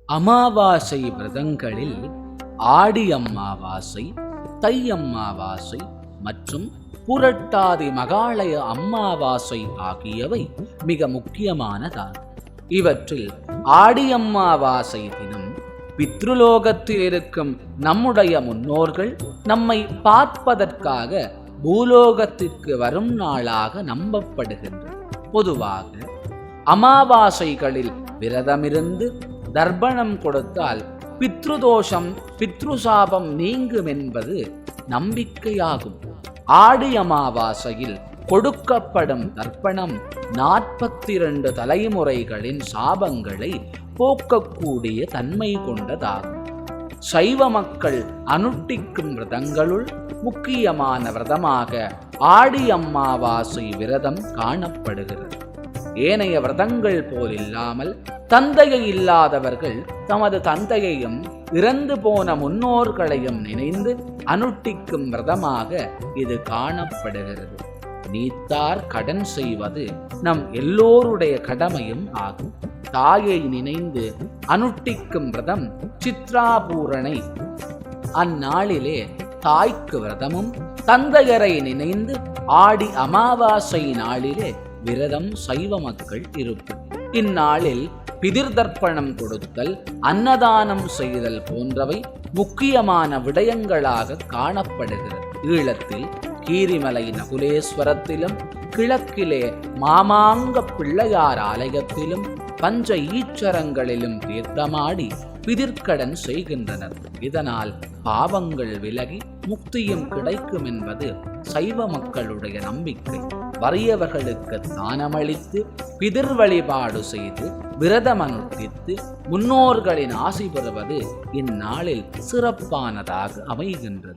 அமாவாசை விரதங்களில் ஆடி அமாவாசை, தை அமாவாசை மற்றும் புரட்டாதி மகாலய அமாவாசை ஆகியவை மிக முக்கியமானதாகும். இவற்றில் ஆடி அமாவாசை தினம் பித்ருலோகத்தில் இருக்கும் நம்முடைய முன்னோர்கள் நம்மை பார்ப்பதற்காக பூலோகத்திற்கு வரும் நாளாக நம்பப்படுகின்றது. பொதுவாக அமாவாசைகளில் விரதமிருந்து தர்ப்பணம் கொடுத்தால் பித்ருதோஷம் பித்ருசாபம் நீங்கும் என்பது நம்பிக்கையாகும். ஆடி அமாவாசையில் கொடுக்கப்படும் தர்ப்பணம் 42 தலைமுறைகளின் சாபங்களை போக்கக்கூடிய தன்மை கொண்டதாகும். சைவ மக்கள் அனுஷ்டிக்கும் விரதங்களுள் முக்கியமான விரதமாக ஆடி அமாவாசை விரதம் காணப்படுகிறது. ஏனைய விரதங்கள் போலில்லாமல் தந்தையை இல்லாதவர்கள் தமது தந்தையையும் இறந்து போன முன்னோர்களையும் நினைந்து அனுஷ்டிக்கும் விரதமாக இது காணப்படுகிறது. நீத்தார் கடன் செய்வது நம் எல்லோருடைய கடமையும் ஆகும். தாயை நினைந்து அனுஷ்டிக்கும் விரதம் சித்ராபூரணை. அந்நாளிலே தாய்க்கு விரதமும், தந்தையரை நினைந்து ஆடி அமாவாசை நாளிலே விரதம் சைவ மக்கள் இருப்பு. இந்நாளில் பிதிர் தர்ப்பணம் கொடுத்தல், அன்னதானம் செய்தல் போன்றவை முக்கியமான விடயங்களாக காணப்படுகிறது. ஈழத்தில் கீரிமலை நகுலேஸ்வரத்திலும், கிழக்கிலே மாமாங்க பிள்ளையார் ஆலயத்திலும், பஞ்ச ஈச்சரங்களிலும் தீர்த்தமாடி பிதிர்க்கடன் செய்கின்றனர். இதனால் பாவங்கள் விலகி முக்தியும் கிடைக்கும் என்பது சைவ மக்களுடைய நம்பிக்கை. வறியவர்களுக்கு தானமளித்து பிதிர் வழிபாடு செய்து விரதம் அனுஷ்டித்து முன்னோர்களின் ஆசி பெறுவது இந்நாளில் சிறப்பானதாக அமைகின்றது.